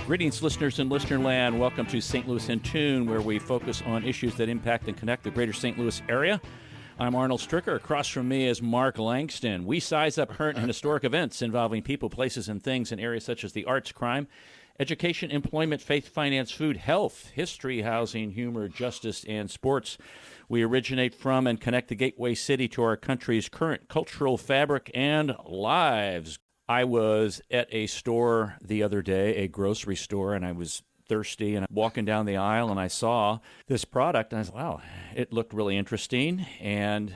Greetings, listeners in listener land. Welcome to St. Louis in Tune, where we focus on issues that impact and connect the greater St. Louis area. I'm Arnold Stricker. Across from me is Mark Langston. We size up current and historic events involving people, places, and things in areas such as the arts, crime, education, employment, faith, finance, food, health, history, housing, humor, justice, and sports. We originate from and connect the gateway city to our country's current cultural fabric and lives. I was at a store the other day, a grocery store, and I was thirsty, and I'm walking down the aisle, and I saw this product, and I was, wow, it looked really interesting, and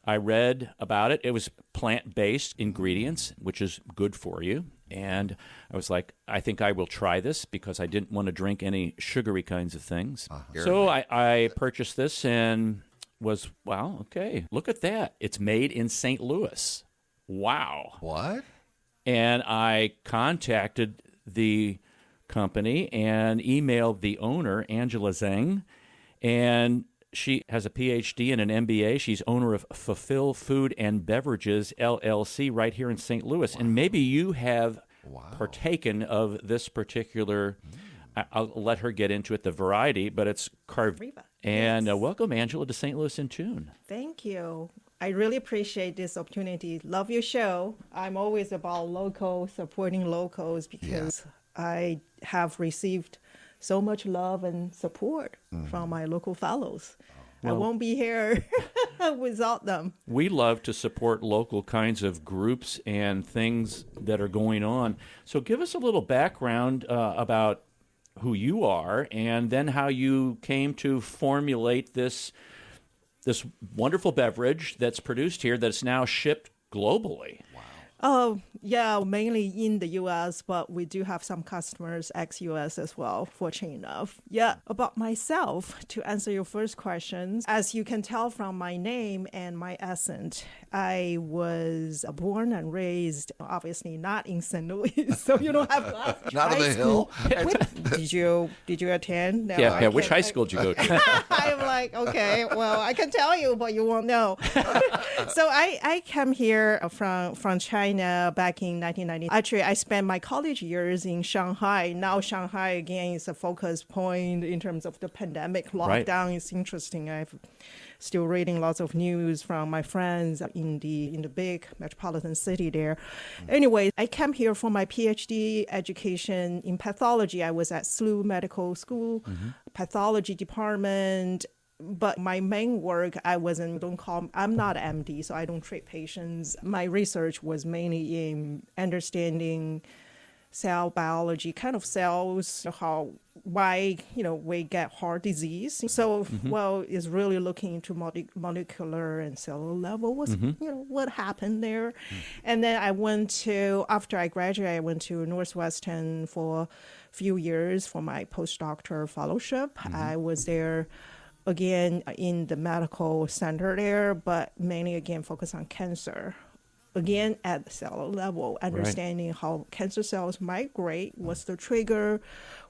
I read about it. It was plant-based ingredients, which is good for you, and I was like, I think I will try this because I didn't want to drink any sugary kinds of things. So I purchased this and was, wow, okay, look at that. It's made in St. Louis. Wow. What? And I contacted the company and emailed the owner, Angela Zhang, and she has a PhD and an MBA. She's owner of Fulfill Food and Beverages, LLC, right here in St. Louis. Wow. And maybe you have partaken of this particular, I'll let her get into it, the variety, but it's Karviva. And yes. Welcome, Angela, to St. Louis in Tune. Thank you. I really appreciate this opportunity. Love your show. I'm always about local, supporting locals because I have received so much love and support from my local fellows. Well, I won't be here without them. We love to support local kinds of groups and things that are going on. So give us a little background about who you are and then how you came to formulate this wonderful beverage that's produced here that's now shipped globally. Wow. Oh, yeah, mainly in the U.S., but we do have some customers ex-U.S. as well, fortunate enough. Yeah, about myself, to answer your first question, as you can tell from my name and my accent, I was born and raised, obviously not in St. Louis, so you don't have not on the hill. Did you attend? No, yeah. Which high school did you go to? I'm like, okay, well, I can tell you, but you won't know. So I came here from China back in 1990. Actually, I spent my college years in Shanghai. Now Shanghai, again, is a focus point in terms of the pandemic lockdown. Right. It's interesting. I've still reading lots of news from my friends in the big metropolitan city there. Anyway, I came here for my PhD education in pathology. I was at SLU Medical School, pathology department. But my main work, I'm not an MD, so I don't treat patients. My research was mainly in understanding cell biology, kind of cells, why we get heart disease. So, it's really looking into molecular and cellular level, what happened there. And then after I graduated, I went to Northwestern for a few years for my postdoctoral fellowship. I was there again in the medical center there, but mainly again focus on cancer. Again, at the cellular level, understanding how cancer cells migrate, what's the trigger,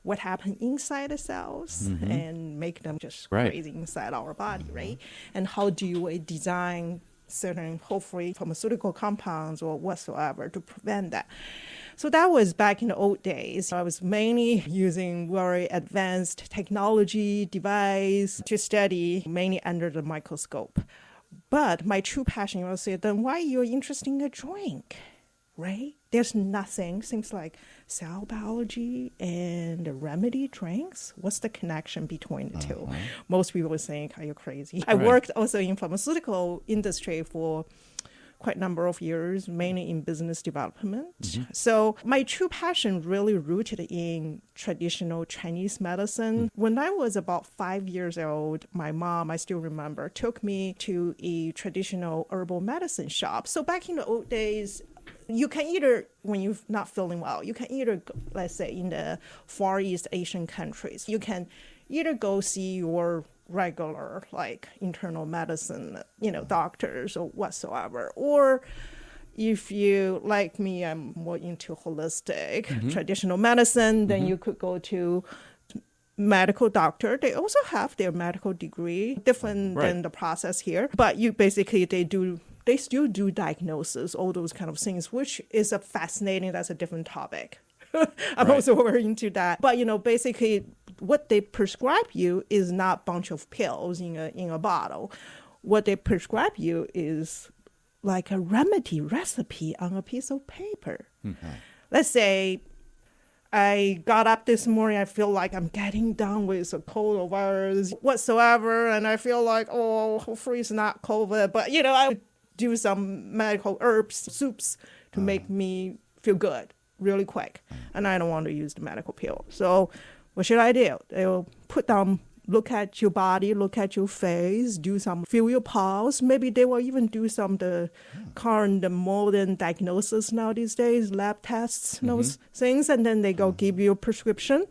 what happened inside the cells, and make them just crazy inside our body, right? And how do you design certain, hopefully, pharmaceutical compounds or whatsoever to prevent that? So that was back in the old days. I was mainly using very advanced technology device to study, mainly under the microscope. But my true passion, you will say, then why you're interested in a drink, right? There's nothing, seems like cell biology and the remedy drinks. What's the connection between the two? Most people are saying, are you crazy? I worked also in pharmaceutical industry for quite a number of years, mainly in business development. So my true passion really rooted in traditional Chinese medicine. When I was about 5 years old, my mom, I still remember, took me to a traditional herbal medicine shop. So back in the old days, you can either, when you're not feeling well, you can either, let's say in the Far East Asian countries, you can either go see your regular like internal medicine, doctors or whatsoever, or if you like me, I'm more into holistic traditional medicine, then you could go to medical doctor. They also have their medical degree, different than the process here, but they still do diagnosis, all those kind of things, which is that's a different topic. I'm also very into that. But, basically what they prescribe you is not a bunch of pills in a bottle. What they prescribe you is like a remedy recipe on a piece of paper. Mm-hmm. Let's say I got up this morning, I feel like I'm getting down with a cold or virus whatsoever, and I feel like, hopefully it's not COVID, but, I do some medical herbs, soups to make me feel good really quick, and I don't want to use the medical pill. So what should I do? They'll put down, look at your body, look at your face, feel your pulse. Maybe they will even do the modern diagnosis now these days, lab tests, those things. And then they go give you a prescription,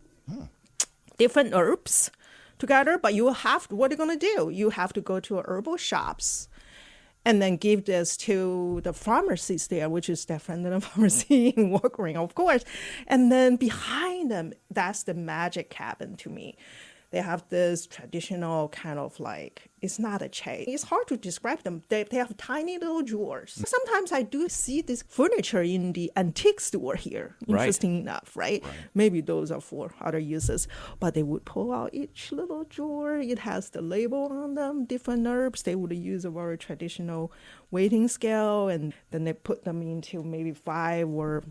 different herbs together. But what are you going to do? You have to go to herbal shops and then give this to the pharmacies there, which is different than a pharmacy in Walgreens, of course. And then behind them, that's the magic cabin to me. They have this traditional kind of it's not a chain. It's hard to describe them. They have tiny little drawers. Sometimes I do see this furniture in the antique store here, interesting enough, right? Maybe those are for other uses. But they would pull out each little drawer. It has the label on them, different herbs. They would use a very traditional weighting scale, and then they put them into maybe 5 or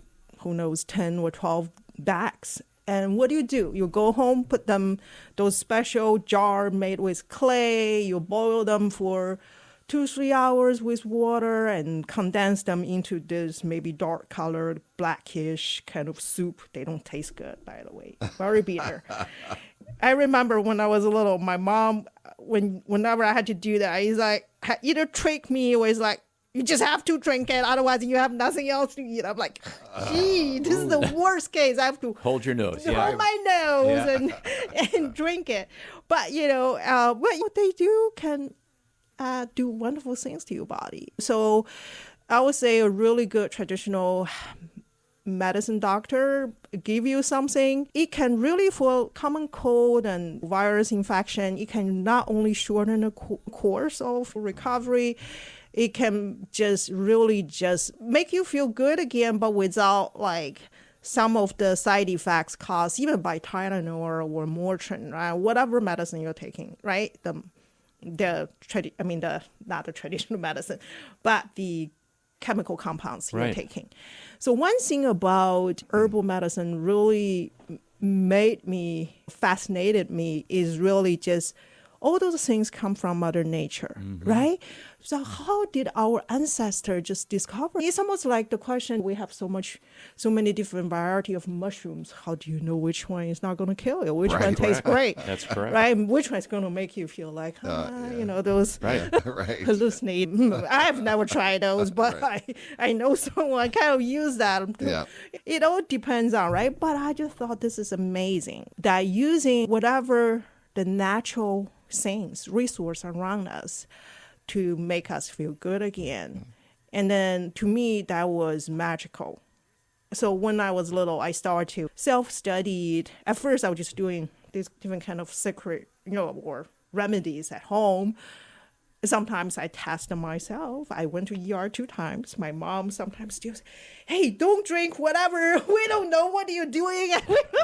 10 or 12 bags. And what do? You go home, put them, those special jar made with clay, you boil them for 2-3 hours with water and condense them into this maybe dark colored, blackish kind of soup. They don't taste good, by the way. Very bitter. I remember when I was little, my mom, whenever I had to do that, he's like, either trick me or he's like, you just have to drink it, otherwise you have nothing else to eat. I'm like, gee, this is the worst case. I have to hold your nose, hold my nose and drink it. But what they do can do wonderful things to your body. So I would say a really good traditional medicine doctor give you something. It can really, for common cold and virus infection, it can not only shorten the course of recovery. It can just really just make you feel good again, but without some of the side effects caused even by Tylenol or Motrin, right? Whatever medicine you're taking, right? Not the traditional medicine, but the chemical compounds you're taking. So one thing about herbal medicine really fascinated me is really just all those things come from Mother Nature, right? So how did our ancestors just discover? It's almost like the question, we have so many different variety of mushrooms. How do you know which one is not going to kill you? Which one tastes great? That's correct. Right? And which one is going to make you feel like, those hallucinate. I have never tried those, but I know someone kind of use that. Yeah. It all depends on, right? But I just thought this is amazing that using whatever the natural things, resource around us to make us feel good again. And then to me, that was magical. So when I was little, I started to self-study. At first, I was just doing these different kind of secret, or remedies at home. Sometimes I tested myself. I went to ER 2 times. My mom sometimes still says, hey, don't drink whatever. We don't know what you're doing.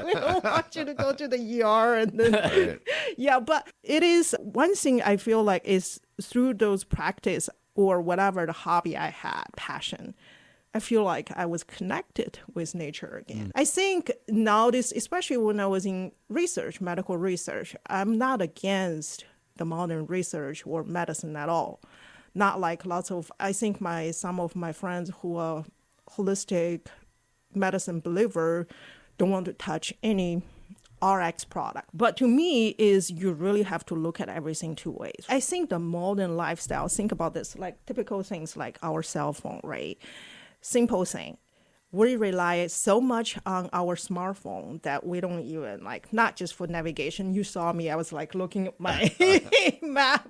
We don't want you to go to the ER. And then, but it is one thing I feel like is through those practice or whatever the hobby I had, passion, I feel like I was connected with nature again. I think nowadays, especially when I was in research, medical research, I'm not against the modern research or medicine at all. Not like I think some of my friends who are holistic medicine believer don't want to touch any RX product. But to me is you really have to look at everything 2 ways. I think the modern lifestyle, think about this, like typical things like our cell phone, right? Simple thing. We rely so much on our smartphone that we don't even not just for navigation. You saw me, I was looking at my map.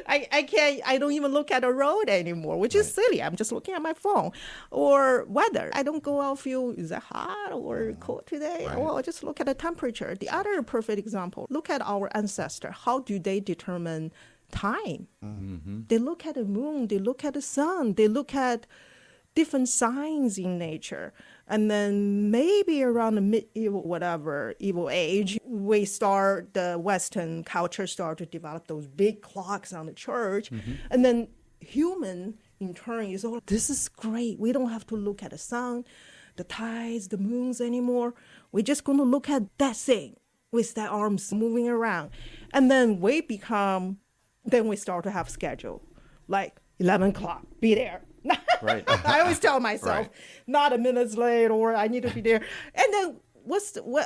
I don't even look at the road anymore, which is silly. I'm just looking at my phone. Or weather. I don't go out feel, is it hot or cold today? Right. Well, just look at the temperature. The other perfect example, look at our ancestors. How do they determine time? Mm-hmm. They look at the moon, they look at the sun, they look at different signs in nature. And then maybe around the medieval age, the Western culture start to develop those big clocks on the church. And then human in turn is, oh, this is great. We don't have to look at the sun, the tides, the moons anymore. We're just going to look at that thing with their arms moving around. And then we start to have schedule, like 11 o'clock, be there. Right. I always tell myself, not a minute late, or I need to be there. And then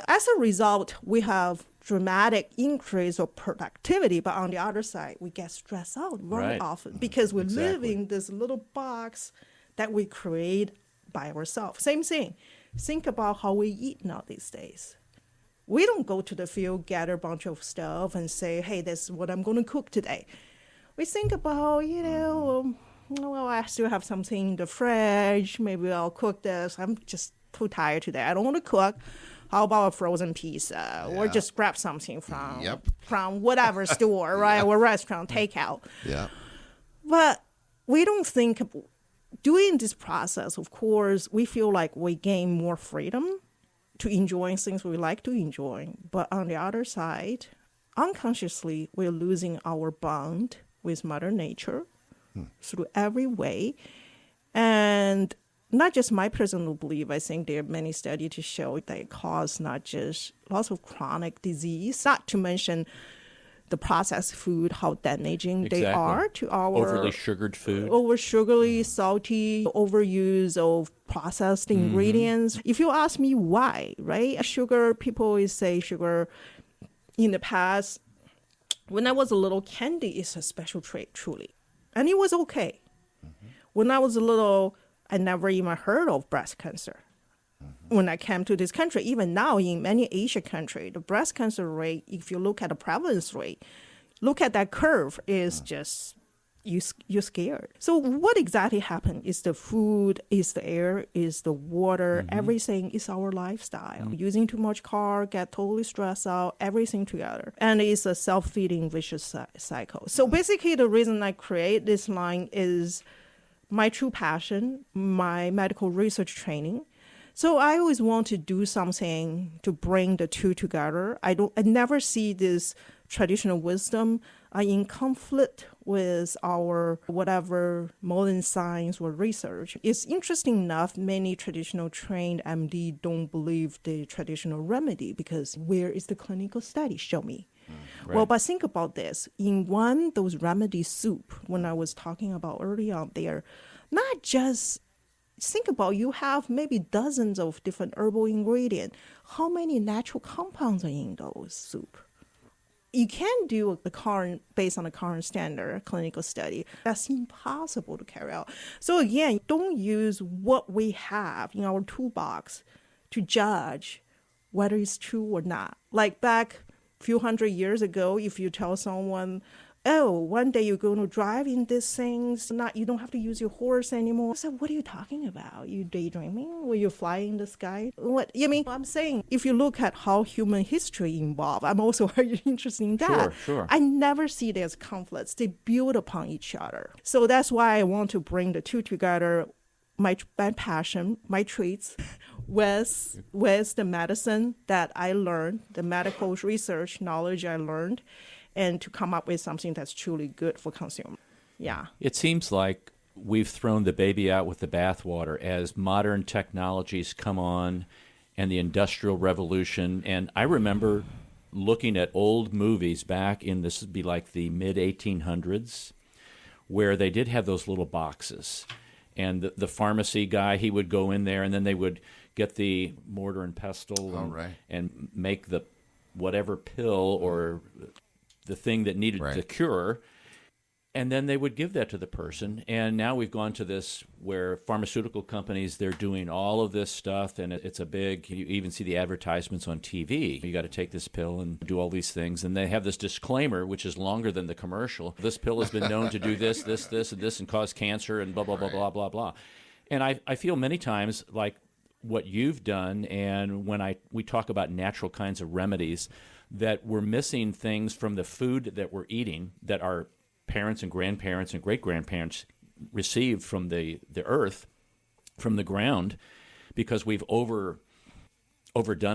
as a result, we have dramatic increase of productivity, but on the other side, we get stressed out very often because we live in this little box that we create by ourselves. Same thing. Think about how we eat now these days. We don't go to the field, gather a bunch of stuff and say, hey, this is what I'm going to cook today. We think about, well, I still have something in the fridge. Maybe I'll cook this. I'm just too tired today. I don't want to cook. How about a frozen pizza? Or just grab something from whatever store, right? Or restaurant, takeout. Yeah. But we don't think, doing this process, of course, we feel like we gain more freedom to enjoy things we like to enjoy. But on the other side, unconsciously, we're losing our bond with Mother Nature through every way. And not just my personal belief, I think there are many studies to show that it causes not just lots of chronic disease, not to mention the processed food, how damaging they are to our... Overly sugared food. Over sugary, salty, overuse of processed ingredients. If you ask me why, right? Sugar, people always say sugar in the past. When I was a little, candy is a special trait, truly. And it was okay. When I was a little, I never even heard of breast cancer. When I came to this country, even now in many Asian countries, the breast cancer rate, if you look at the prevalence rate, look at that curve, is just, you're scared. So what exactly happened is the food, is the air, is the water, everything is our lifestyle. Using too much car, get totally stressed out, everything together. And it's a self-feeding vicious cycle. So basically the reason I create this line is my true passion, my medical research training. So I always want to do something to bring the two together. I never see this traditional wisdom in conflict with our whatever modern science or research. It's interesting enough, many traditional trained MD don't believe the traditional remedy because where is the clinical study? Show me. Well, but think about this. In those remedy soup, when I was talking about early on there, not just think about, you have maybe dozens of different herbal ingredients. How many natural compounds are in those soup? You can't do based on the current standard clinical study. That's impossible to carry out. So again, don't use what we have in our toolbox to judge whether it's true or not. Like back a few hundred years ago, if you tell someone, oh, one day you're going to drive in these things, you don't have to use your horse anymore. So what are you talking about? You daydreaming? Will you fly in the sky? What? I mean, I'm saying, if you look at how human history evolved, I'm also very interested in that. Sure. I never see there's conflicts. They build upon each other. So that's why I want to bring the two together, my passion, my traits, with the medicine that I learned, the medical research knowledge I learned, and to come up with something that's truly good for consumers. Yeah. It seems like we've thrown the baby out with the bathwater as modern technologies come on and the Industrial Revolution. And I remember looking at old movies back in, this would be like the mid-1800s, where they did have those little boxes. And the pharmacy guy, he would go in there, and then they would get the mortar and pestle and make the whatever pill or the thing that needed to cure, and then they would give that to the person. And now we've gone to this where pharmaceutical companies, they're doing all of this stuff, and it's a big, you even see the advertisements on TV. You got to take this pill and do all these things. And they have this disclaimer, which is longer than the commercial. This pill has been known to do this, this, this, and this, and cause cancer, and blah, blah, blah, blah, blah, blah. And I feel many times like what you've done, and when we talk about natural kinds of remedies, that we're missing things from the food that we're eating that our parents and grandparents and great-grandparents received from the earth, from the ground, because we've overdone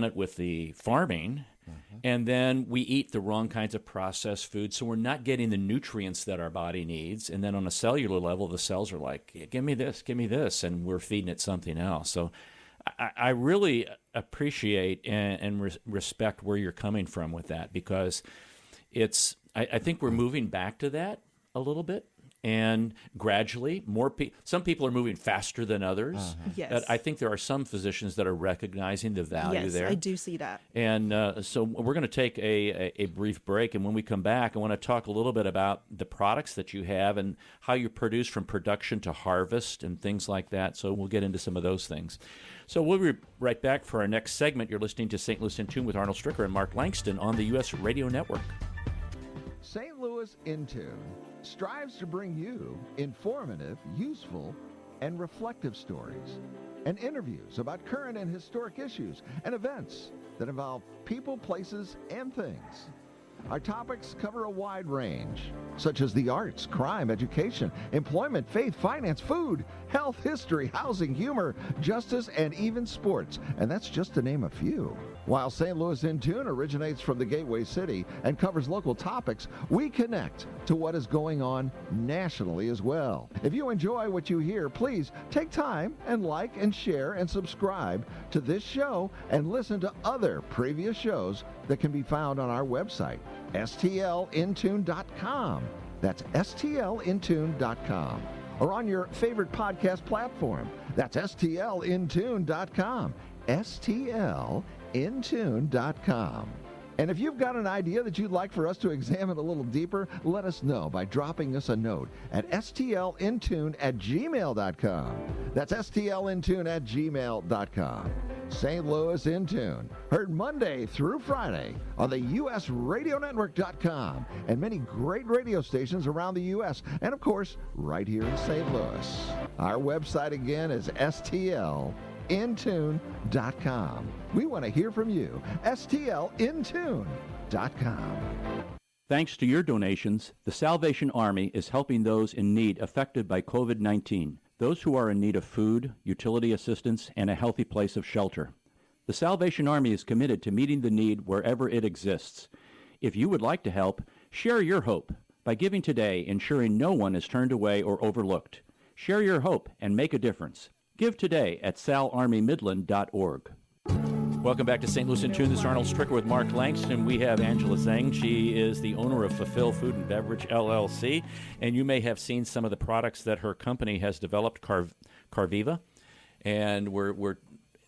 it with the farming. And then we eat the wrong kinds of processed food, so we're not getting the nutrients that our body needs. And then on a cellular level, the cells are like, give me this, and we're feeding it something else. So I really appreciate and respect where you're coming from with that, because I think we're moving back to that a little bit. And gradually, some people are moving faster than others. Yes. But I think there are some physicians that are recognizing the value there. Yes, I do see that. And so we're going to take a brief break. And when we come back, I want to talk a little bit about the products that you have and how you produce from production to harvest and things like that. So we'll get into some of those things. So we'll be right back for our next segment. You're listening to St. Louis in Tune with Arnold Stricker and Mark Langston on the U.S. Radio Network. St. Louis in Tune strives to bring you informative, useful, and reflective stories and interviews about current and historic issues and events that involve people, places, and things. Our topics cover a wide range, such as the arts, crime, education, employment, faith, finance, food, health, history, housing, humor, justice, and even sports. And that's just to name a few. While St. Louis in Tune originates from the Gateway City and covers local topics, we connect to what is going on nationally as well. If you enjoy what you hear, please take time and like and share and subscribe to this show and listen to other previous shows that can be found on our website, stlintune.com. That's stlintune.com. Or on your favorite podcast platform. That's stlintune.com. stlintune.com. And if you've got an idea that you'd like for us to examine a little deeper, let us know by dropping us a note at stlintune@gmail.com. That's stlintune@gmail.com. St. Louis in Tune, heard Monday through Friday on the USRadioNetwork.com and many great radio stations around the U.S. and, of course, right here in St. Louis. Our website again is stlintune.com. We want to hear from you. stlintune.com. Thanks to your donations, the Salvation Army is helping those in need affected by COVID-19, those who are in need of food, utility assistance, and a healthy place of shelter. The Salvation Army is committed to meeting the need wherever it exists. If you would like to help, share your hope by giving today, ensuring no one is turned away or overlooked. Share your hope and make a difference. Give today at salarmymidland.org. Welcome back to St. Louis in Tune. This is Arnold Stricker with Mark Langston. We have Angela Zhang. She is the owner of Fulfill Food and Beverage, LLC. And you may have seen some of the products that her company has developed, Karviva. And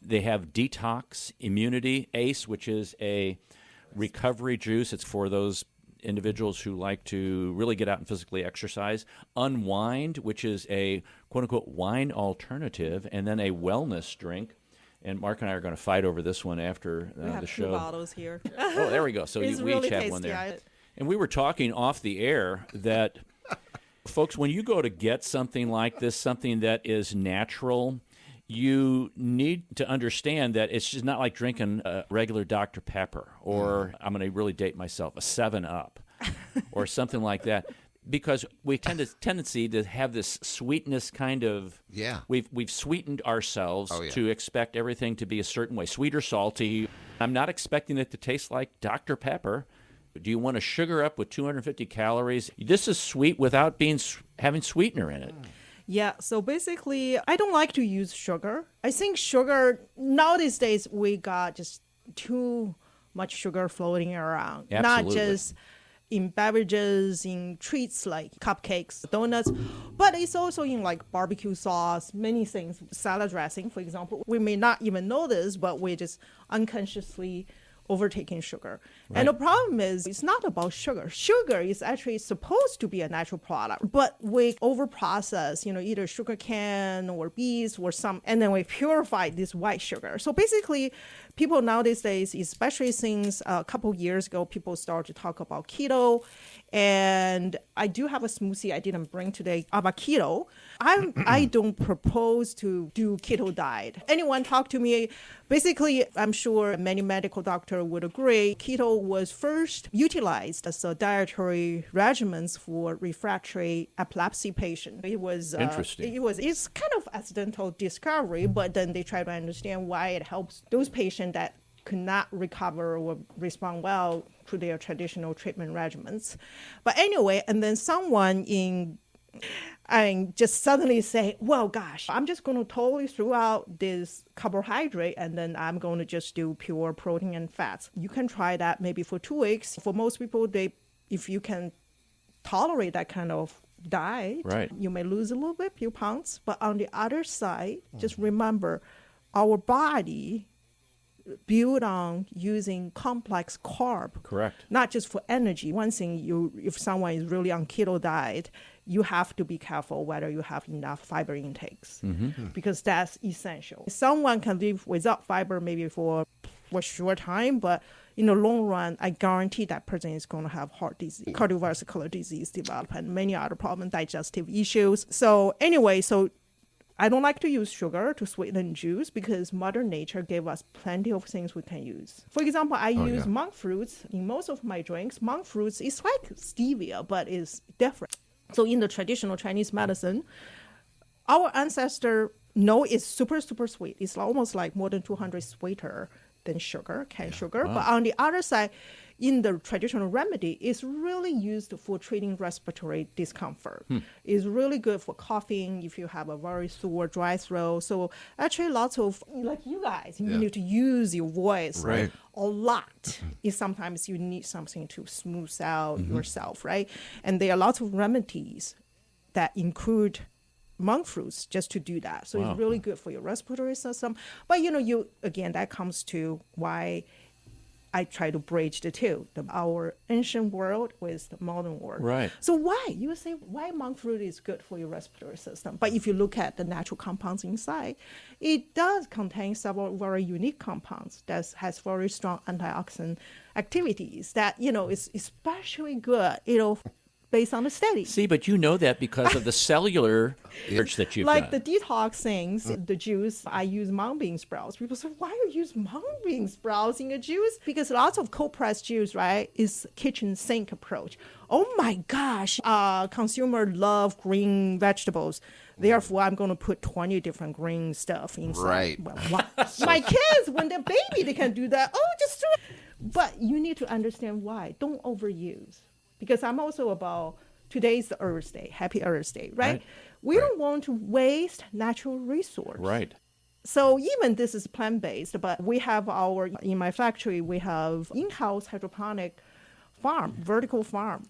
they have Detox, Immunity, ACE, which is a recovery juice. It's for those individuals who like to really get out and physically exercise. Unwind, which is a quote-unquote wine alternative. And then a wellness drink. And Mark and I are going to fight over this one after the show. We have 2 bottles here. Oh, there we go. So we really each have tasty. one there. And we were talking off the air that, folks, when you go to get something like this, something that is natural, you need to understand that it's just not like drinking a regular Dr. Pepper or, I'm going to really date myself, a 7-Up or something like that. Because we tendency to have this sweetness kind of. Yeah. We've sweetened ourselves to expect everything to be a certain way, sweet or salty. I'm not expecting it to taste like Dr. Pepper. Do you want to sugar up with 250 calories? This is sweet without having sweetener in it. Yeah, so basically, I don't like to use sugar. I think sugar, nowadays days, we got just too much sugar floating around. Absolutely. Not just in beverages, in treats like cupcakes, donuts, but it's also in like barbecue sauce, many things, salad dressing, for example. We may not even know this, but we're just unconsciously overtaking sugar. Right. And the problem is it's not about sugar. Sugar is actually supposed to be a natural product, but we overprocess, either sugar cane or beets or some, and then we purify this white sugar. So basically, people nowadays, especially since a couple years ago, people started to talk about keto. And I do have a smoothie I didn't bring today about keto. I don't propose to do keto diet. Anyone talk to me, basically, I'm sure many medical doctors would agree, keto was first utilized as a dietary regimens for refractory epilepsy patients. It was interesting. It's kind of accidental discovery, but then they try to understand why it helps those patients that could not recover or respond well to their traditional treatment regimens. But anyway, and then someone just suddenly say, well, gosh, I'm just going to totally throw out this carbohydrate and then I'm going to just do pure protein and fats. You can try that maybe for 2 weeks. For most people, if you can tolerate that kind of diet, right, you may lose a little bit, few pounds. But on the other side, just remember, our body built on using complex carb. Correct. Not just for energy. One thing, if someone is really on keto diet, you have to be careful whether you have enough fiber intakes, because that's essential. Someone can live without fiber maybe for a short time, but in the long run, I guarantee that person is going to have heart disease, cardiovascular disease develop, and many other problems, digestive issues. So anyway, I don't like to use sugar to sweeten juice because Mother Nature gave us plenty of things we can use. For example, I use monk fruits in most of my drinks. Monk fruits is like stevia, but it's different. So in the traditional Chinese medicine, our ancestor know it's super, super sweet. It's almost like more than 200 sweeter than sugar, cane sugar. Wow. But on the other side, in the traditional remedy, it's really used for treating respiratory discomfort. It's really good for coughing if you have a very sore, dry throat. So actually lots of, like you guys, you need to use your voice a lot. Sometimes you need something to smooth out yourself, right? And there are lots of remedies that include monk fruits just to do that. So it's really good for your respiratory system. But again, that comes to why I try to bridge the two, our ancient world with the modern world. Right. So you say why monk fruit is good for your respiratory system? But if you look at the natural compounds inside, it does contain several very unique compounds that has very strong antioxidant activities that, is especially good, based on the study. See, but you know that because of the cellular research that you've like done. the detox things, the juice, I use mung bean sprouts. People say, why do you use mung bean sprouts in a juice? Because lots of cold pressed juice, right, is kitchen sink approach. Oh my gosh, consumer love green vegetables. Therefore, I'm going to put 20 different green stuff inside. Right. Well, my kids, when they're baby, they can do that. Oh, just do it. But you need to understand why. Don't overuse. Because I'm also about, today's the Earth Day, Happy Earth Day, right? We don't want to waste natural resource. Right. So even this is plant-based, but we have in my factory, we have in-house hydroponic farm, vertical farm.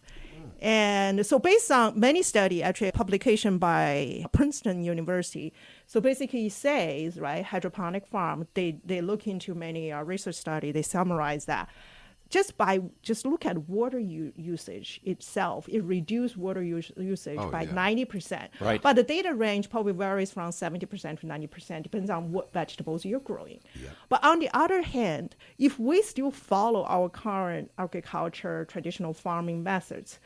And so based on many studies, actually a publication by Princeton University, so basically it says, right, hydroponic farm, they look into many research studies, they summarize that. Just look at water usage itself, it reduced water usage by 90%. Right. But the data range probably varies from 70% to 90%, depends on what vegetables you're growing. Yeah. But on the other hand, if we still follow our current agriculture, traditional farming methods,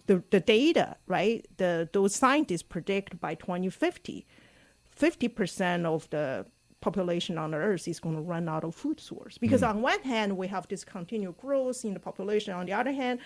the data, right, those scientists predict by 2050, 50% of the population on the earth is going to run out of food source. Because on one hand, we have this continued growth in the population. On the other hand,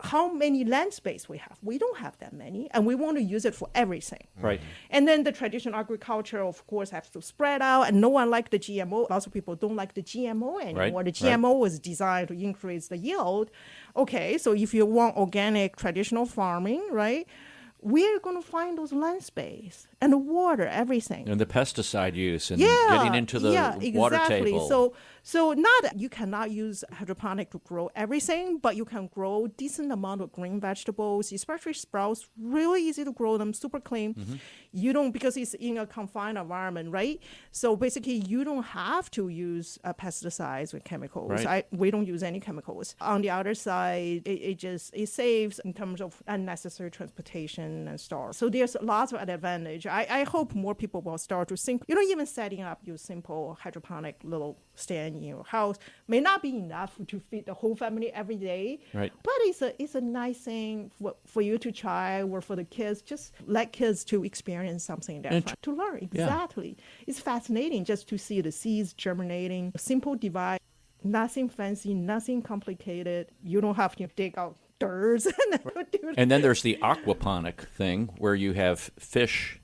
how many land space we have? We don't have that many, and we want to use it for everything. Right. And then the traditional agriculture, of course, has to spread out, and no one likes the GMO. Lots of people don't like the GMO anymore. Right. The GMO was designed to increase the yield. Okay, so if you want organic traditional farming, right, we're going to find those land space and the water, everything. And the pesticide use and getting into the water table. So you cannot use hydroponic to grow everything, but you can grow decent amount of green vegetables, especially sprouts, really easy to grow them, super clean. You don't, because it's in a confined environment, right? So basically you don't have to use pesticides or chemicals. Right. We don't use any chemicals. On the other side, it saves in terms of unnecessary transportation and stuff. So there's lots of advantage. future. I hope more people will start to think, even setting up your simple hydroponic little stand in your house may not be enough to feed the whole family every day. Right. But it's a nice thing for you to try, or for the kids, just let kids to experience something different, to learn. Exactly. Yeah. It's fascinating just to see the seeds germinating. A simple device, nothing fancy, nothing complicated. You don't have to dig out dirt. And then there's the aquaponic thing where you have fish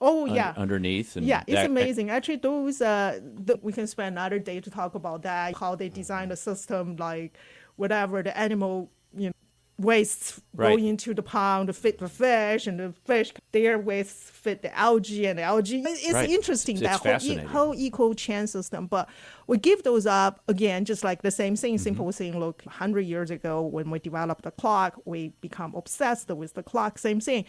underneath. And it's amazing. Actually, those we can spend another day to talk about that, how they design the system, like whatever the animal wastes go into the pond to feed the fish, and the fish, their waste feed the algae, and the algae. It's interesting, that whole eco chain system. But we give those up, again, just like the same thing, simple thing. Look, 100 years ago when we developed the clock, we become obsessed with the clock, same thing.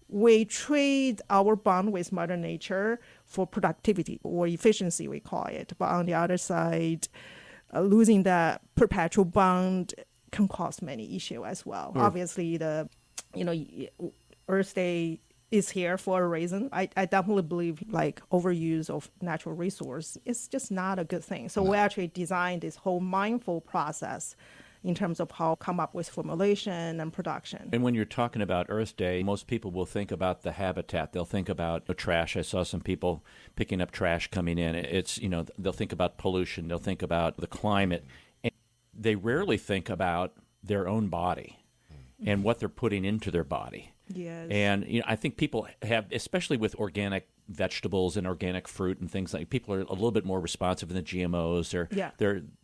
We trade our bond with Mother Nature for productivity or efficiency, we call it. But on the other side, losing that perpetual bond can cause many issues as well. Obviously, the Earth Day is here for a reason. I definitely believe like overuse of natural resource is just not a good thing. So we actually designed this whole mindful process in terms of how come up with formulation and production. And when you're talking about Earth Day, most people will think about the habitat. They'll think about the trash. I saw some people picking up trash coming in. It's, they'll think about pollution. They'll think about the climate. And they rarely think about their own body and what they're putting into their body. Yes. And I think people have, especially with organic vegetables and organic fruit and things like, people are a little bit more responsive than the GMOs.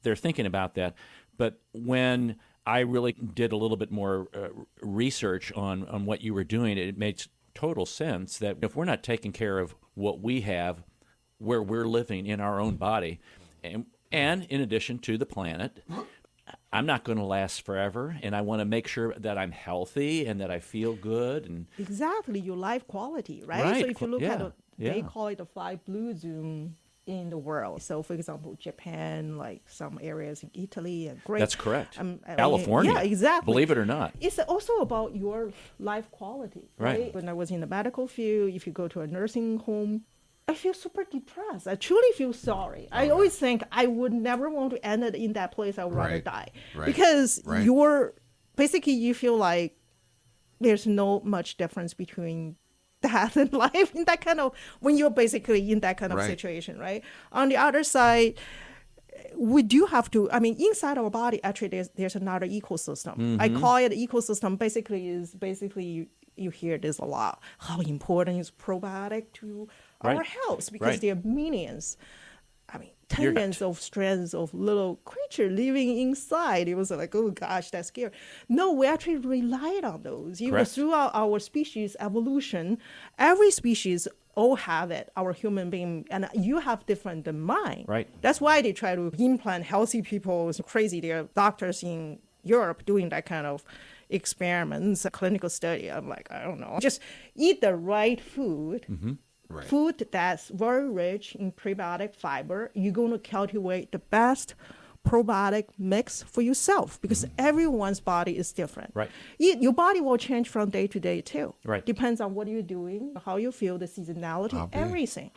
They're thinking about that. But when I really did a little bit more research on what you were doing, it makes total sense that if we're not taking care of what we have, where we're living in our own body, and in addition to the planet, I'm not going to last forever, and I want to make sure that I'm healthy and that I feel good. And exactly, your life quality, right? So if you look at it, they call it the 5 blue zone in the world. So, for example, Japan, like some areas in Italy, and great. That's correct. California. Yeah, exactly. Believe it or not. It's also about your life quality, right? When I was in the medical field, if you go to a nursing home, I feel super depressed. I truly feel sorry. I always think I would never want to end it in that place. I would rather die. Because you feel like there's no much difference between death and life in that kind of, when you're basically in that kind of situation, right? On the other side, we do have to, inside our body, actually, there's another ecosystem. I call it ecosystem. Basically, you hear this a lot. How important is probiotic to our health? Because they're millions, tens of strands of little creature living inside. It was like, oh gosh, that's scary. No, we actually relied on those. Throughout our species evolution, every species all have it, our human being, and you have different than mine. Right. That's why they try to implant healthy people. It's crazy. There are doctors in Europe doing that kind of experiments, a clinical study. I'm like, I don't know. Just eat the right food. Food that's very rich in prebiotic fiber. You're going to cultivate the best probiotic mix for yourself, because everyone's body is different. Right. Your body will change from day to day too. Right. Depends on what you're doing, how you feel, the seasonality, everything.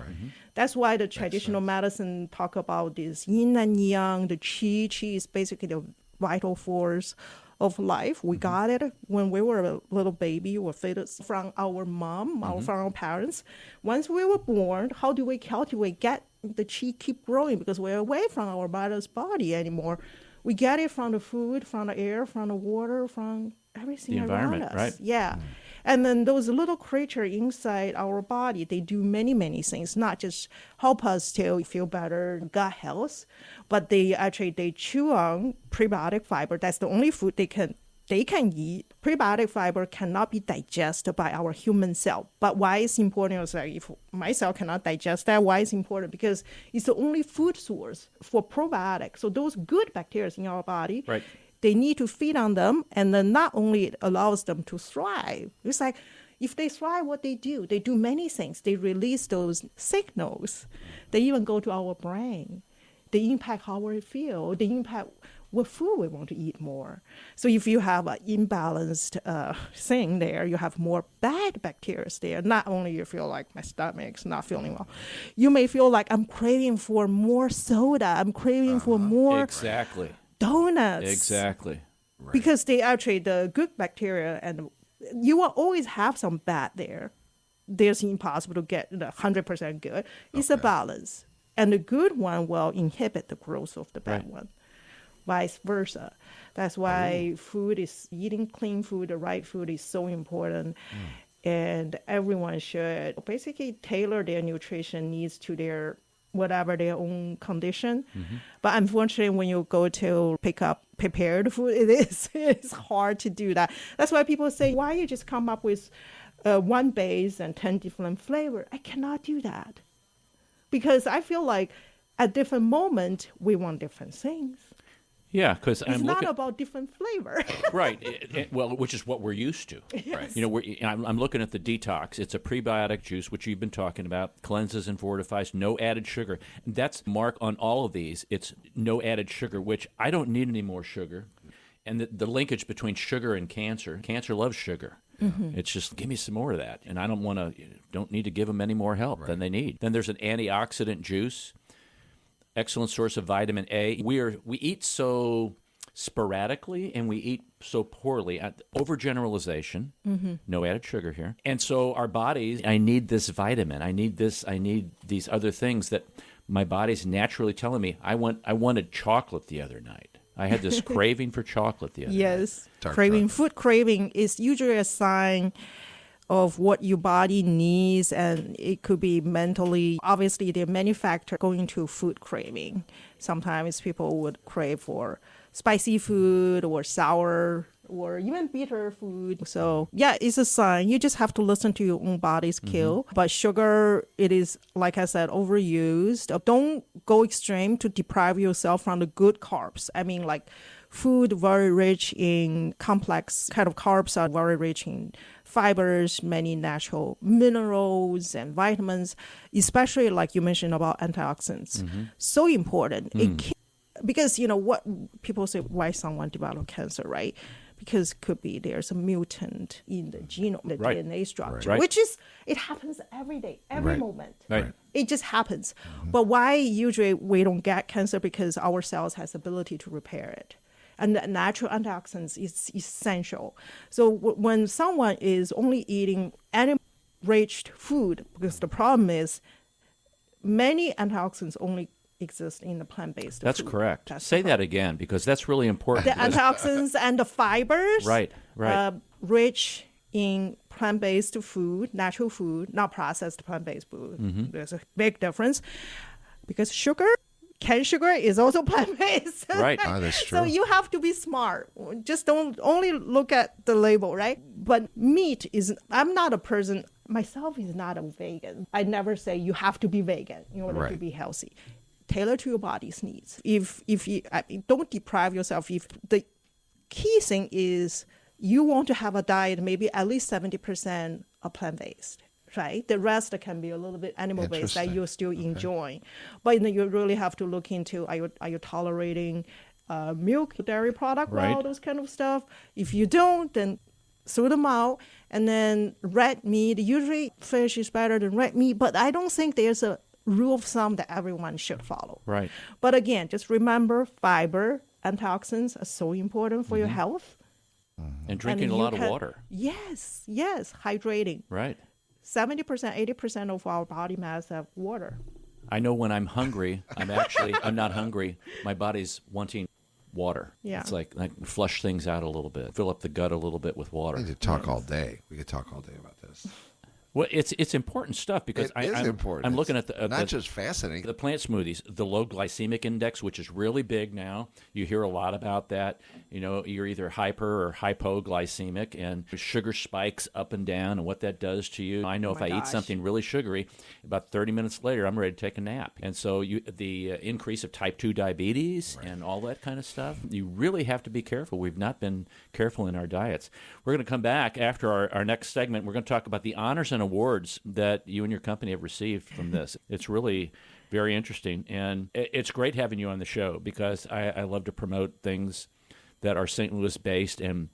That's why the traditional medicine talk about this yin and yang, the qi. Qi is basically the vital force of life. We got it when we were a little baby. We were fed from our mom, from our parents. Once we were born, how do we cultivate, get the qi keep growing? Because we're away from our mother's body anymore. We get it from the food, from the air, from the water, from everything around us. Right? Yeah. And then those little creatures inside our body, they do many, many things, not just help us to feel better, gut health, but they chew on prebiotic fiber. That's the only food they can eat. Prebiotic fiber cannot be digested by our human cell. But why it's important is like, if my cell cannot digest that, why it's important? Because it's the only food source for probiotics. So those good bacteria in our body, they need to feed on them, and then not only it allows them to thrive. It's like, if they thrive, what they do many things. They release those signals. They even go to our brain. the impact how we feel, the impact what food we want to eat more. So if you have an imbalanced thing there, you have more bad bacteria there. Not only you feel like my stomach's not feeling well, you may feel like I'm craving for more soda. I'm craving for more Exactly. donuts. Exactly. Right. Because they actually, the good bacteria, and you will always have some bad there. There's impossible to get 100% good. It's a balance. And the good one will inhibit the growth of the bad one. Vice versa. That's why eating clean food, the right food is so important. And everyone should basically tailor their nutrition needs to their whatever their own condition. But unfortunately, when you go to pick up prepared food, it's hard to do that. That's why people say, why you just come up with one base and 10 different flavors? I cannot do that. Because I feel like at different moment, we want different things. Yeah, because it's not about different flavor. Right. Well, which is what we're used to. Right. You know, I'm looking at the detox. It's a prebiotic juice, which you've been talking about, cleanses and fortifies, no added sugar. And that's mark on all of these. It's no added sugar, which I don't need any more sugar. And the linkage between sugar and cancer. Cancer loves sugar. It's just give me some more of that, and I don't need to give them any more help than they need. Then there's an antioxidant juice. Excellent source of vitamin A. We eat so sporadically and we eat so poorly. Overgeneralization, no added sugar here. And so our bodies, I need this vitamin. I need these other things that my body's naturally telling me. I wanted chocolate the other night. I had this craving for chocolate the other night. Yes. Food craving is usually a sign of what your body needs, and it could be mentally. Obviously, the manufacturer going to food craving. Sometimes people would crave for spicy food or sour or even bitter food. So yeah, it's a sign. You just have to listen to your own body's cue. But sugar, it is, like I said, overused. Don't go extreme to deprive yourself from the good carbs. I mean, like food very rich in complex kind of carbs are very rich in fibers, many natural minerals and vitamins, especially like you mentioned about antioxidants. So important. Because, you know, what people say, why someone develop cancer, right? Because it could be there's a mutant in the genome, the DNA structure, which is, it happens every day, every moment. It just happens. But why usually we don't get cancer? Because our cells has ability to repair it. And the natural antioxidants is essential. So when someone is only eating animal-rich food, because the problem is many antioxidants only exist in the plant-based That's food. correct. Say that again, because that's really important. The antioxidants and the fibers, rich in plant-based food, natural food, not processed plant-based food. There's a big difference. Because cane sugar is also plant-based. Right. That's true. So you have to be smart. Just don't only look at the label, right? But meat is, I'm not a person, myself is not a vegan. I never say you have to be vegan in order to be healthy. Tailor to your body's needs. If you don't deprive yourself. If the key thing is you want to have a diet, maybe at least 70% are plant-based. Right, the rest can be a little bit animal-based that you're still enjoying, but you really have to look into are you tolerating milk, dairy product, all those kind of stuff. If you don't, then throw them out. And then red meat, usually fish is better than red meat, but I don't think there's a rule of thumb that everyone should follow. Right. But again, just remember fiber, antioxidants are so important for your health. And drinking a lot of water. Yes, hydrating. Right. 70%, 80% of our body mass have water. I know when I'm hungry, I'm not hungry. My body's wanting water. Yeah. It's like flush things out a little bit, fill up the gut a little bit with water. We could talk all day. We could talk all day about this. Well, it's important stuff because I'm important. I'm looking at not just fascinating. The plant smoothies, the low glycemic index, which is really big now. You hear a lot about that. You know, you're either hyper or hypoglycemic, and sugar spikes up and down, and what that does to you. I know if I eat something really sugary, about 30 minutes later, I'm ready to take a nap. And so the increase of type 2 diabetes and all that kind of stuff, you really have to be careful. We've not been careful in our diets. We're going to come back after our next segment. We're going to talk about the honors and awards that you and your company have received from this. It's really Very interesting. And it's great having you on the show because I love to promote things that are St. Louis based, and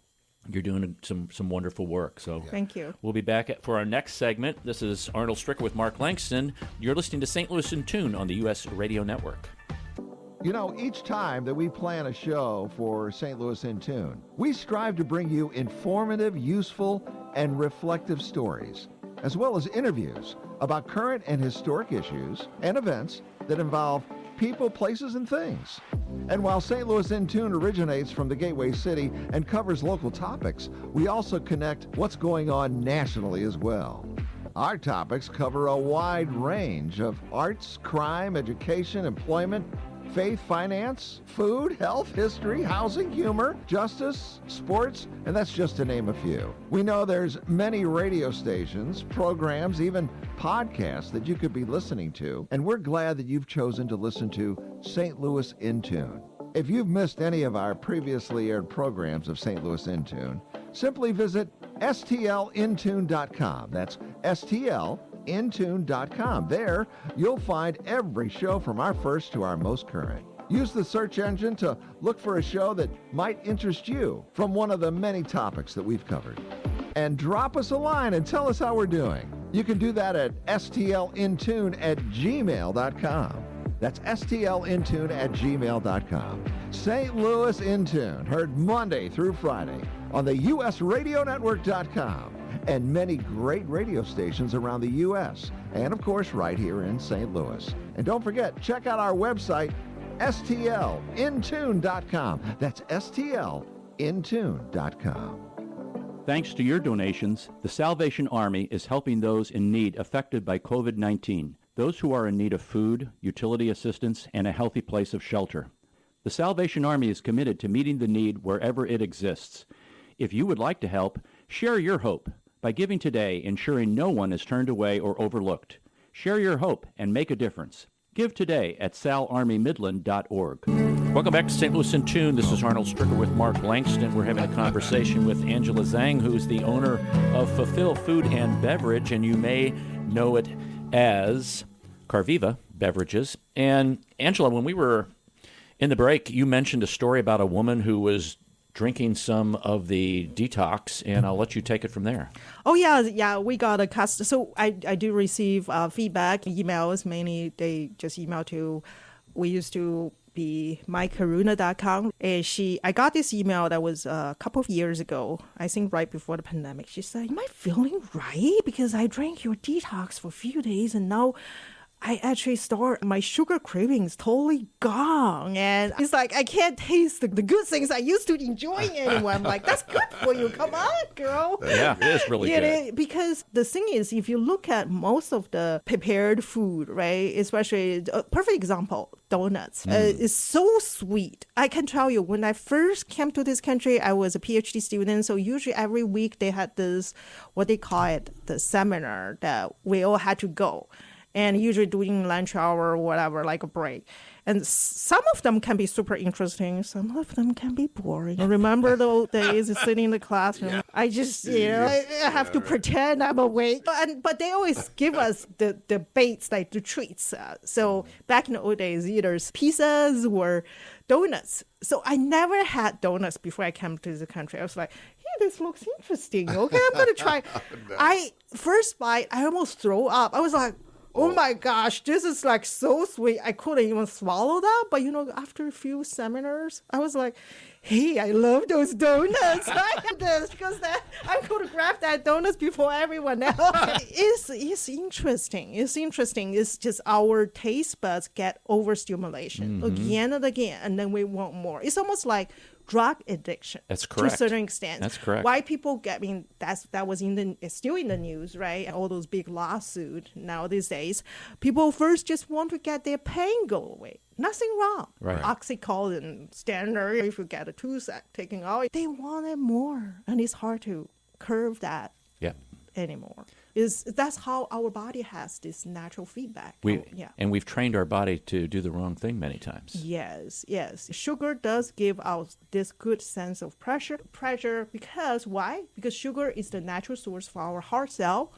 you're doing some wonderful work. So Thank you. We'll be back for our next segment. This is Arnold Stricker with Mark Langston. You're listening to St. Louis in Tune on the U.S. Radio Network. You know, each time that we plan a show for St. Louis in Tune, we strive to bring you informative, useful, and reflective stories, as well as interviews about current and historic issues and events that involve people, places, and things. And while St. Louis in Tune originates from the Gateway City and covers local topics, we also connect what's going on nationally as well. Our topics cover a wide range of arts, crime, education, employment, faith, finance, food, health, history, housing, humor, justice, sports, and that's just to name a few. We know there's many radio stations, programs, even podcasts that you could be listening to, and we're glad that you've chosen to listen to St. Louis in Tune. If you've missed any of our previously aired programs of St. Louis in Tune, simply visit stlintune.com. That's stlintune.com. There, you'll find every show from our first to our most current. Use the search engine to look for a show that might interest you from one of the many topics that we've covered. And drop us a line and tell us how we're doing. You can do that at stlintune@gmail.com. That's stlintune@gmail.com. St. Louis in Tune, heard Monday through Friday on the usradionetwork.com and many great radio stations around the U.S. and, of course, right here in St. Louis. And don't forget, check out our website, stlintune.com. That's stlintune.com. Thanks to your donations, the Salvation Army is helping those in need affected by COVID-19, those who are in need of food, utility assistance, and a healthy place of shelter. The Salvation Army is committed to meeting the need wherever it exists. If you would like to help, share your hope by giving today, ensuring no one is turned away or overlooked. Share your hope and make a difference. Give today at salarmymidland.org. Welcome back to St. Louis in Tune. This is Arnold Stricker with Mark Langston. We're having a conversation with Angela Zhang, who's the owner of Fulfill Food and Beverage, and you may know it as Karviva Beverages. And Angela, when we were in the break, you mentioned a story about a woman who was drinking some of the detox, and I'll let you take it from there. Oh, yeah, we got a customer. So I do receive feedback, emails, mainly they just email to, we used to be mykaruna.com. And I got this email that was a couple of years ago, I think right before the pandemic. She said, am I feeling right? Because I drank your detox for a few days and now I actually my sugar cravings totally gone. And it's like, I can't taste the good things I used to enjoy anymore. I'm like, that's good for you. Come on, girl. Yeah, it is really good. Because the thing is, if you look at most of the prepared food, right, especially, a perfect example, donuts, is so sweet. I can tell you, when I first came to this country, I was a PhD student. So usually every week they had this, what they call it, the seminar that we all had to go. And usually doing lunch hour or whatever, like a break. And some of them can be super interesting. Some of them can be boring. I remember those days sitting in the classroom. I just, I have to pretend I'm awake. But they always give us the baits, like the treats. So back in the old days, either pizzas or donuts. So I never had donuts before I came to the country. I was like, this looks interesting. Okay, I'm going to try. No. First bite, I almost throw up. I was like, oh my gosh, this is like so sweet. I couldn't even swallow that. But, after a few seminars, I was like, hey, I love those donuts. I have this because I'm going to grab that donuts before everyone else. It's interesting. It's interesting. It's just our taste buds get overstimulation again and again, and then we want more. It's almost like drug addiction. That's correct. To a certain extent. That's correct. Why people that was it's still in the news, right? All those big lawsuits now these days. People first just want to get their pain go away. Nothing wrong. Right. Oxycontin standard, if you get a tooth taken out, they want it more. And it's hard to curb that anymore. That's how our body has this natural feedback. And we've trained our body to do the wrong thing many times. Yes. Sugar does give out this good sense of pressure because why? Because sugar is the natural source for our heart cell.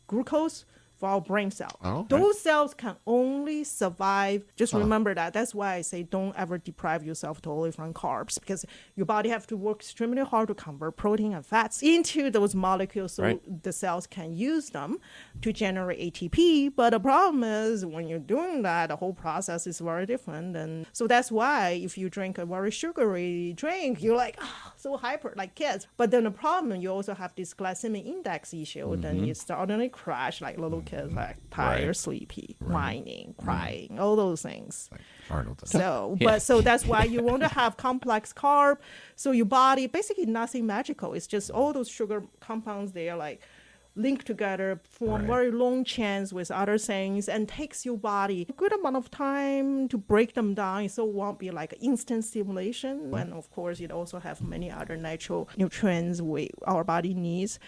Glucose for our brain cells. Oh, Those cells can only survive. Just remember that. That's why I say don't ever deprive yourself totally from carbs, because your body have to work extremely hard to convert protein and fats into those molecules so the cells can use them to generate ATP. But the problem is when you're doing that, the whole process is very different. And so that's why if you drink a very sugary drink, you're like, so hyper, like kids. But then the problem, you also have this glycemic index issue. Then you suddenly crash like little kids, like tired, sleepy, whining, crying, all those things. Like Arnold does. So that's why you want to have complex carb. So your body, basically nothing magical. It's just all those sugar compounds, they are like linked together, form very long chains with other things, and takes your body a good amount of time to break them down. So it won't be like instant stimulation. And of course, it also have many other natural nutrients our body needs.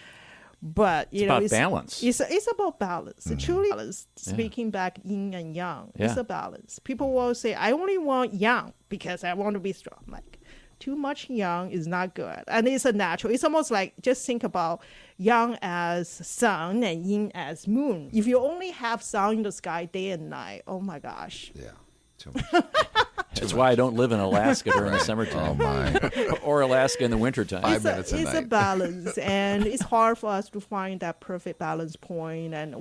But it's about balance. It's about balance. It's truly balance. Speaking back yin and yang, it's a balance. People will say, I only want yang because I want to be strong. Like, too much yang is not good. And it's a natural. It's almost like, just think about yang as sun and yin as moon. If you only have sun in the sky day and night, oh my gosh. Yeah. Too much. That's why I don't live in Alaska during the summertime. Oh, my. Or Alaska in the wintertime. It's a balance, and it's hard for us to find that perfect balance point. And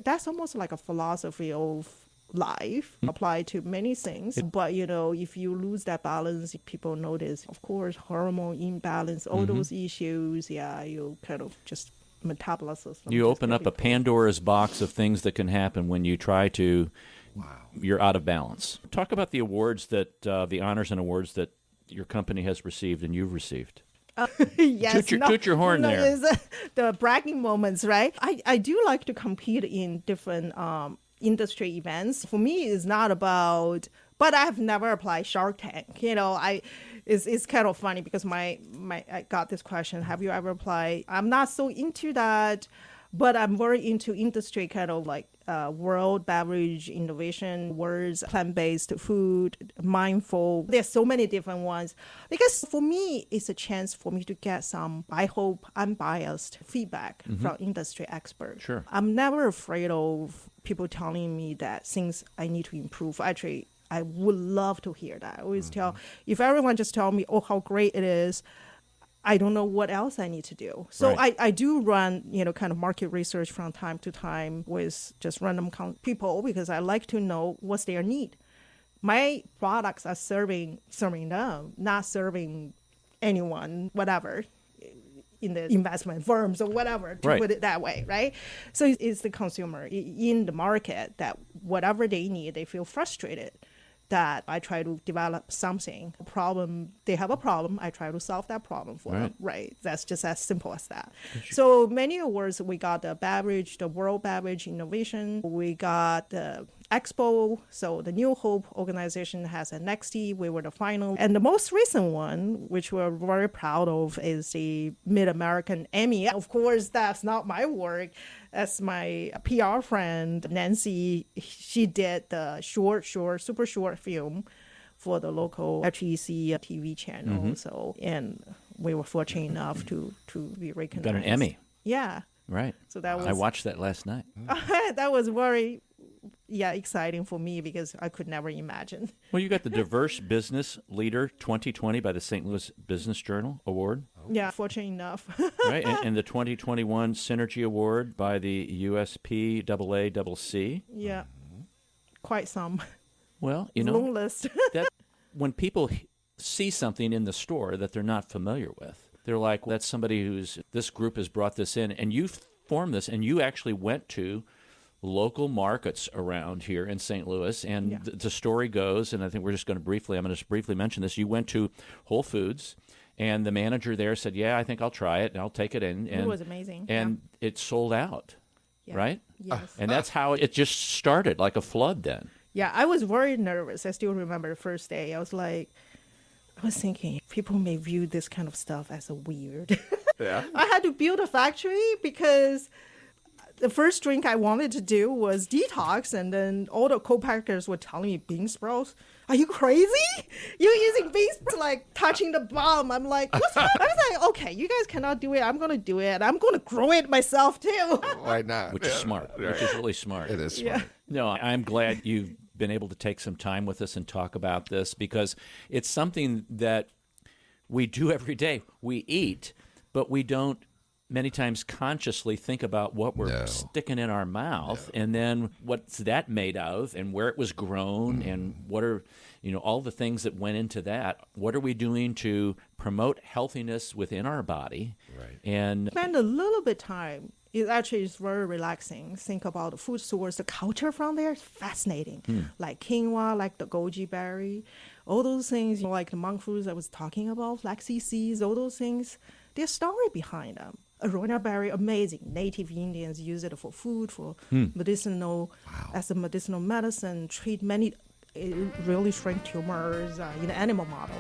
that's almost like a philosophy of life applied to many things. But, if you lose that balance, people notice, of course, hormone imbalance, all those issues. Yeah, you kind of just metabolism. You open up a Pandora's box of things that can happen when you try to... Wow. You're out of balance. Talk about the awards the honors and awards that your company has received and you've received. Yes, toot your horn there. It's, the bragging moments, right? I do like to compete in different industry events. For me, it's not about, but I've never applied Shark Tank. It's kind of funny because I got this question, have you ever applied? I'm not so into that, but I'm very into industry, kind of like World Beverage Innovation Awards, plant-based food, mindful. There's so many different ones. Because for me, it's a chance for me to get some, I hope, unbiased feedback from industry experts. Sure. I'm never afraid of people telling me that things I need to improve. Actually, I would love to hear that. I always tell, if everyone just tell me, how great it is, I don't know what else I need to do. So I do run, kind of market research from time to time with just random people because I like to know what's their need. My products are serving them, not serving anyone, whatever, in the investment firms or whatever, to put it that way, right? So it's the consumer in the market that whatever they need, they feel frustrated. That I try to develop something, they have a problem, I try to solve that problem for them, right? That's just as simple as that. So many awards, we got the World Beverage Innovation, we got the Expo, so the New Hope organization has a Nexty, we were the final. And the most recent one, which we're very proud of, is the Mid-American Emmy. Of course, that's not my work. That's my PR friend, Nancy. She did the super short film for the local HEC TV channel. So, and we were fortunate enough to be recognized. Got an Emmy. Yeah. Right. So that was. I watched that last night. That was very, exciting for me because I could never imagine. Well, you got the Diverse Business Leader 2020 by the St. Louis Business Journal Award. Yeah, fortunate enough. Right, and the 2021 Synergy Award by the USPAACC. Yeah, quite some. Well, long list. that when people see something in the store that they're not familiar with, they're like, well, that's somebody this group has brought this in, and you formed this, and you actually went to local markets around here in St. Louis, and the story goes, and I think I'm going to briefly mention this. You went to Whole Foods, and the manager there said, yeah, I think I'll try it, and I'll take it in. And it was amazing. And it sold out, right? Yes. And that's how it just started, like a flood then. Yeah, I was very nervous. I still remember the first day. I was thinking, people may view this kind of stuff as a weird. Yeah. I had to build a factory because The first drink I wanted to do was detox, and then all the co-packers were telling me bean sprouts. Are you crazy? You're using bean sprouts like touching the bomb. I'm like, what's I was like, okay, you guys cannot do it. I'm going to do it. I'm going to grow it myself too. Why not? Which is smart, which is really smart. It is smart. No, I'm glad you've been able to take some time with us and talk about this, because it's something that we do every day. We eat, but we don't many times consciously think about what we're sticking in our mouth, and then what's that made of, and where it was grown, and what are, all the things that went into that. What are we doing to promote healthiness within our body? Right. And spend a little bit time. It actually is very relaxing. Think about the food source, the culture from there is fascinating. Like quinoa, like the goji berry, all those things, like the monk foods I was talking about, flaxseed seeds, all those things, there's a story behind them. Aronia berry, amazing. Native Indians use it for food, for medicinal, as a medicinal medicine, treat many, really shrink tumors in the animal model.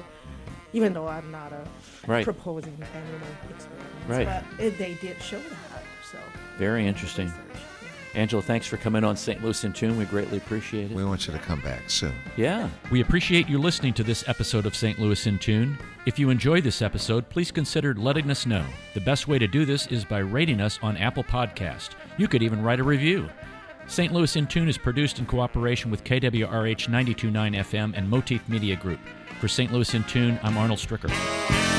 Even though I'm not proposing animal experiments, but they did show that. So very interesting. Research. Angela, thanks for coming on St. Louis in Tune. We greatly appreciate it. We want you to come back soon. Yeah. We appreciate you listening to this episode of St. Louis in Tune. If you enjoyed this episode, please consider letting us know. The best way to do this is by rating us on Apple Podcast. You could even write a review. St. Louis in Tune is produced in cooperation with KWRH 92.9 FM and Motif Media Group. For St. Louis in Tune, I'm Arnold Stricker.